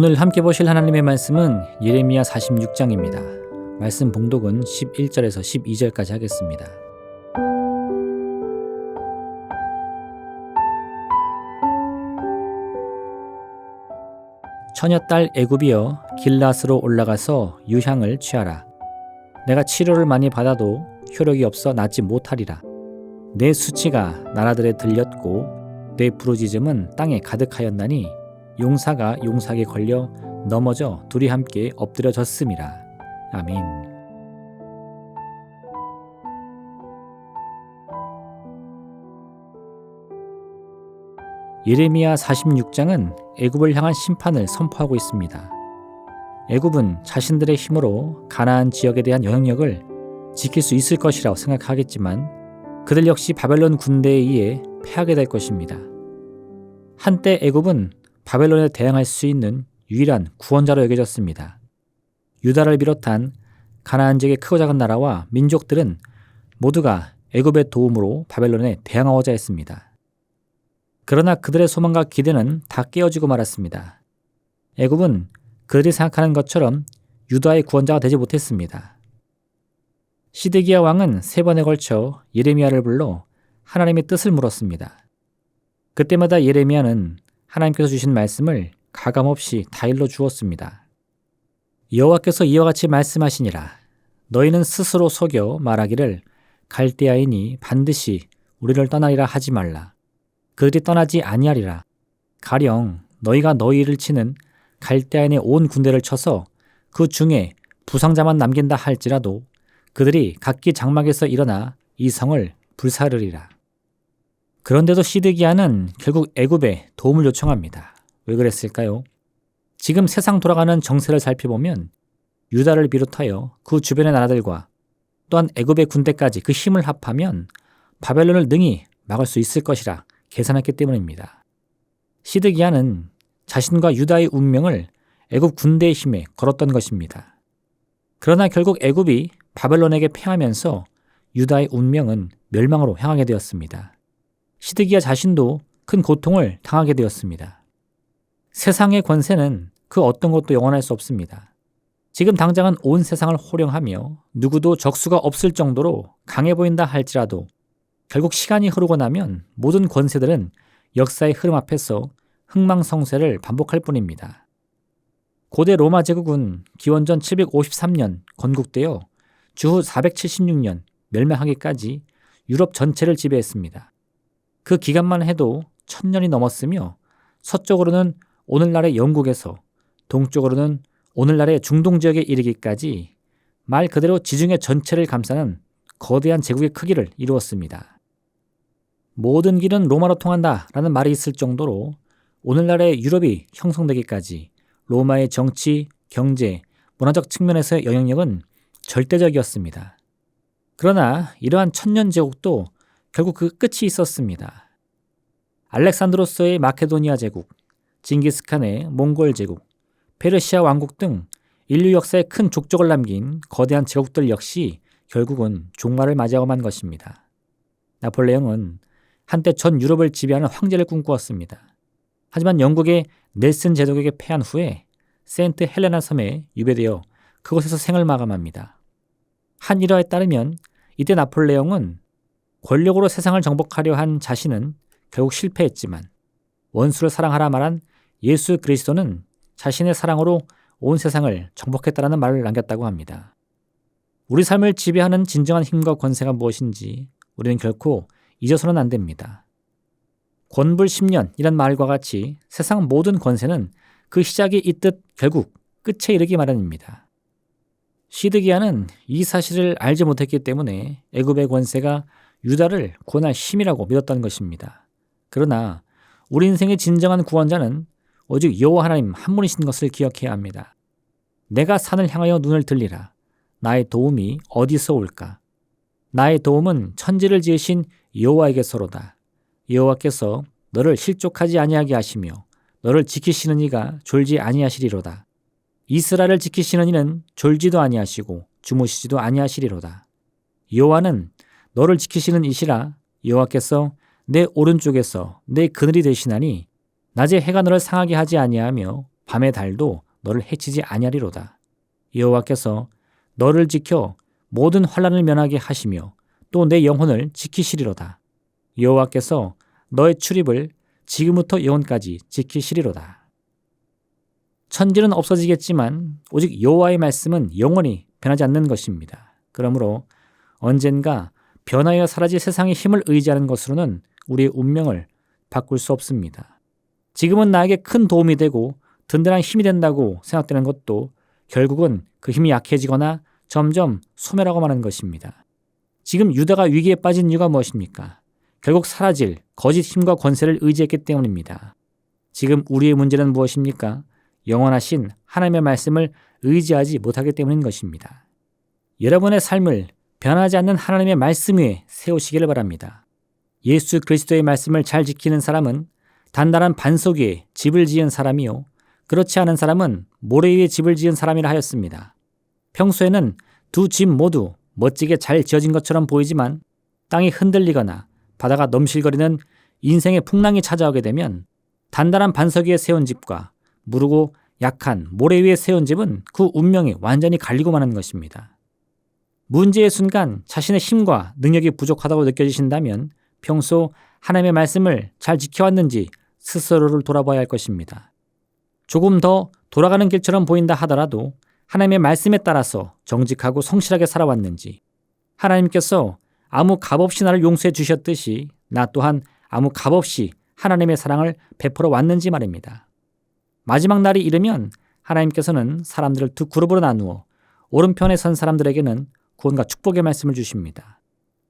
오늘 함께 보실 하나님의 말씀은 예레미야 46장입니다. 말씀 봉독은 11절에서 12절까지 하겠습니다. 처녀딸 애굽이여 길앗으로 올라가서 유향을 취하라. 내가 치료를 많이 받아도 효력이 없어 낫지 못하리라. 내 수치가 나라들에 들렸고 내 부르짖음은 땅에 가득하였나니 용사가 용사에게 걸려 넘어져 둘이 함께 엎드려졌음이라. 아멘. 예레미야 46장은 애굽을 향한 심판을 선포하고 있습니다. 애굽은 자신들의 힘으로 가나안 지역에 대한 영향력을 지킬 수 있을 것이라고 생각하겠지만 그들 역시 바벨론 군대에 의해 패하게 될 것입니다. 한때 애굽은 바벨론에 대항할 수 있는 유일한 구원자로 여겨졌습니다. 유다를 비롯한 가나안 지역의 크고 작은 나라와 민족들은 모두가 애굽의 도움으로 바벨론에 대항하고자 했습니다. 그러나 그들의 소망과 기대는 다 깨어지고 말았습니다. 애굽은 그들이 생각하는 것처럼 유다의 구원자가 되지 못했습니다. 시드기야 왕은 3번에 걸쳐 예레미야를 불러 하나님의 뜻을 물었습니다. 그때마다 예레미야는 하나님께서 주신 말씀을 가감없이 다 일러 주었습니다. 여호와께서 이와 같이 말씀하시니라. 너희는 스스로 속여 말하기를 갈대아인이 반드시 우리를 떠나리라 하지 말라. 그들이 떠나지 아니하리라. 가령 너희가 너희를 치는 갈대아인의 온 군대를 쳐서 그 중에 부상자만 남긴다 할지라도 그들이 각기 장막에서 일어나 이 성을 불사르리라. 그런데도 시드기야는 결국 애굽에 도움을 요청합니다. 왜 그랬을까요? 지금 세상 돌아가는 정세를 살펴보면 유다를 비롯하여 그 주변의 나라들과 또한 애굽의 군대까지 그 힘을 합하면 바벨론을 능히 막을 수 있을 것이라 계산했기 때문입니다. 시드기야는 자신과 유다의 운명을 애굽 군대의 힘에 걸었던 것입니다. 그러나 결국 애굽이 바벨론에게 패하면서 유다의 운명은 멸망으로 향하게 되었습니다. 시드기야 자신도 큰 고통을 당하게 되었습니다. 세상의 권세는 그 어떤 것도 영원할 수 없습니다. 지금 당장은 온 세상을 호령하며 누구도 적수가 없을 정도로 강해 보인다 할지라도 결국 시간이 흐르고 나면 모든 권세들은 역사의 흐름 앞에서 흥망성쇠를 반복할 뿐입니다. 고대 로마 제국은 기원전 753년 건국되어 주후 476년 멸망하기까지 유럽 전체를 지배했습니다. 그 기간만 해도 1000년이 넘었으며 서쪽으로는 오늘날의 영국에서 동쪽으로는 오늘날의 중동 지역에 이르기까지 말 그대로 지중해 전체를 감싸는 거대한 제국의 크기를 이루었습니다. 모든 길은 로마로 통한다라는 말이 있을 정도로 오늘날의 유럽이 형성되기까지 로마의 정치, 경제, 문화적 측면에서의 영향력은 절대적이었습니다. 그러나 이러한 1000년 제국도 결국 그 끝이 있었습니다. 알렉산드로스의 마케도니아 제국, 징기스칸의 몽골 제국, 페르시아 왕국 등 인류 역사에 큰 족적을 남긴 거대한 제국들 역시 결국은 종말을 맞이하고만 것입니다. 나폴레옹은 한때 전 유럽을 지배하는 황제를 꿈꾸었습니다. 하지만 영국의 넬슨 제독에게 패한 후에 세인트 헬레나 섬에 유배되어 그곳에서 생을 마감합니다. 한 일화에 따르면 이때 나폴레옹은 권력으로 세상을 정복하려 한 자신은 결국 실패했지만 원수를 사랑하라 말한 예수 그리스도는 자신의 사랑으로 온 세상을 정복했다라는 말을 남겼다고 합니다. 우리 삶을 지배하는 진정한 힘과 권세가 무엇인지 우리는 결코 잊어서는 안 됩니다. 권불 10년이란 말과 같이 세상 모든 권세는 그 시작이 있듯 결국 끝에 이르기 마련입니다. 시드기야는 이 사실을 알지 못했기 때문에 애굽의 권세가 유다를 구원할 힘이라고 믿었던 것입니다. 그러나 우리 인생의 진정한 구원자는 오직 여호와 하나님 한 분이신 것을 기억해야 합니다. 내가 산을 향하여 눈을 들리라. 나의 도움이 어디서 올까? 나의 도움은 천지를 지으신 여호와에게서로다. 여호와께서 너를 실족하지 아니하게 하시며 너를 지키시는 이가 졸지 아니하시리로다. 이스라엘을 지키시는 이는 졸지도 아니하시고 주무시지도 아니하시리로다. 여호와는 너를 지키시는 이시라. 여호와께서 내 오른쪽에서 내 그늘이 되시나니 낮에 해가 너를 상하게 하지 아니하며 밤의 달도 너를 해치지 아니하리로다. 여호와께서 너를 지켜 모든 환난을 면하게 하시며 또 내 영혼을 지키시리로다. 여호와께서 너의 출입을 지금부터 영원까지 지키시리로다. 천지는 없어지겠지만 오직 여호와의 말씀은 영원히 변하지 않는 것입니다. 그러므로 언젠가 변하여 사라질 세상의 힘을 의지하는 것으로는 우리의 운명을 바꿀 수 없습니다. 지금은 나에게 큰 도움이 되고 든든한 힘이 된다고 생각되는 것도 결국은 그 힘이 약해지거나 점점 소멸하고 마는 것입니다. 지금 유다가 위기에 빠진 이유가 무엇입니까? 결국 사라질 거짓 힘과 권세를 의지했기 때문입니다. 지금 우리의 문제는 무엇입니까? 영원하신 하나님의 말씀을 의지하지 못하기 때문인 것입니다. 여러분의 삶을 변하지 않는 하나님의 말씀 위에 세우시기를 바랍니다. 예수 그리스도의 말씀을 잘 지키는 사람은 단단한 반석 위에 집을 지은 사람이요 그렇지 않은 사람은 모래 위에 집을 지은 사람이라 하였습니다. 평소에는 두 집 모두 멋지게 잘 지어진 것처럼 보이지만 땅이 흔들리거나 바다가 넘실거리는 인생의 풍랑이 찾아오게 되면 단단한 반석 위에 세운 집과 무르고 약한 모래 위에 세운 집은 그 운명이 완전히 갈리고 마는 것입니다. 문제의 순간 자신의 힘과 능력이 부족하다고 느껴지신다면 평소 하나님의 말씀을 잘 지켜왔는지 스스로를 돌아봐야 할 것입니다. 조금 더 돌아가는 길처럼 보인다 하더라도 하나님의 말씀에 따라서 정직하고 성실하게 살아왔는지, 하나님께서 아무 값없이 나를 용서해 주셨듯이 나 또한 아무 값없이 하나님의 사랑을 베풀어 왔는지 말입니다. 마지막 날이 이르면 하나님께서는 사람들을 두 그룹으로 나누어 오른편에 선 사람들에게는 구원과 축복의 말씀을 주십니다.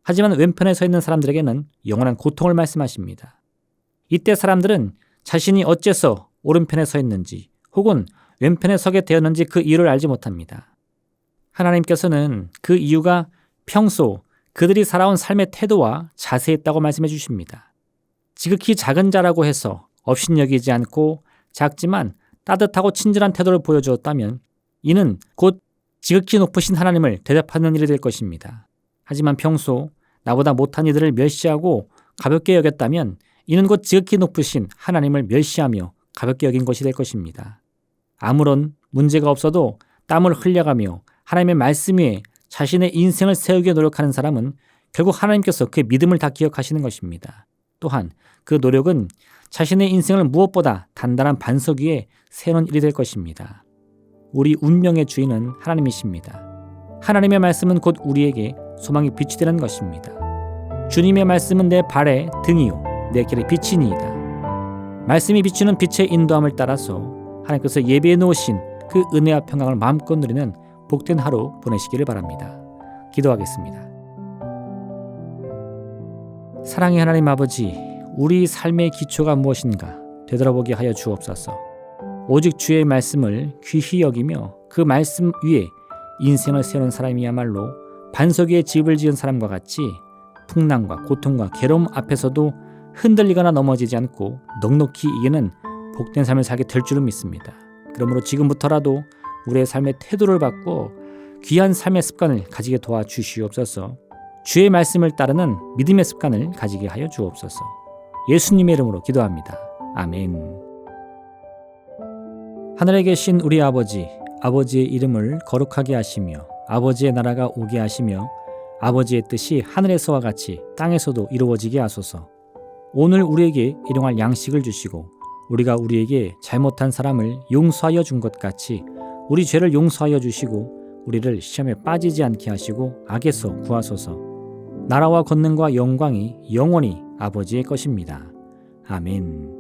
하지만 왼편에 서 있는 사람들에게는 영원한 고통을 말씀하십니다. 이때 사람들은 자신이 어째서 오른편에 서 있는지 혹은 왼편에 서게 되었는지 그 이유를 알지 못합니다. 하나님께서는 그 이유가 평소 그들이 살아온 삶의 태도와 자세에 있다고 말씀해 주십니다. 지극히 작은 자라고 해서 업신여기지 않고 작지만 따뜻하고 친절한 태도를 보여주었다면 이는 곧 지극히 높으신 하나님을 대접하는 일이 될 것입니다. 하지만 평소 나보다 못한 이들을 멸시하고 가볍게 여겼다면 이는 곧 지극히 높으신 하나님을 멸시하며 가볍게 여긴 것이 될 것입니다. 아무런 문제가 없어도 땀을 흘려가며 하나님의 말씀 위에 자신의 인생을 세우기 노력하는 사람은 결국 하나님께서 그의 믿음을 다 기억하시는 것입니다. 또한 그 노력은 자신의 인생을 무엇보다 단단한 반석 위에 세우는 일이 될 것입니다. 우리 운명의 주인은 하나님이십니다. 하나님의 말씀은 곧 우리에게 소망의 빛이 되는 것입니다. 주님의 말씀은 내 발의 등이요 내 길의 빛이니이다. 말씀이 비추는 빛의 인도함을 따라서 하나님께서 예비해 놓으신 그 은혜와 평강을 마음껏 누리는 복된 하루 보내시기를 바랍니다. 기도하겠습니다. 사랑의 하나님 아버지, 우리 삶의 기초가 무엇인가 되돌아보게 하여 주옵소서. 오직 주의 말씀을 귀히 여기며 그 말씀 위에 인생을 세우는 사람이야말로 반석 위에 집을 지은 사람과 같이 풍랑과 고통과 괴로움 앞에서도 흔들리거나 넘어지지 않고 넉넉히 이기는 복된 삶을 살게 될 줄은 믿습니다. 그러므로 지금부터라도 우리의 삶의 태도를 바꾸어 귀한 삶의 습관을 가지게 도와주시옵소서. 주의 말씀을 따르는 믿음의 습관을 가지게 하여 주옵소서. 예수님의 이름으로 기도합니다. 아멘. 하늘에 계신 우리 아버지, 아버지의 이름을 거룩하게 하시며 아버지의 나라가 오게 하시며 아버지의 뜻이 하늘에서와 같이 땅에서도 이루어지게 하소서. 오늘 우리에게 일용할 양식을 주시고 우리가 우리에게 잘못한 사람을 용서하여 준 것 같이 우리 죄를 용서하여 주시고 우리를 시험에 빠지지 않게 하시고 악에서 구하소서. 나라와 권능과 영광이 영원히 아버지의 것입니다. 아멘.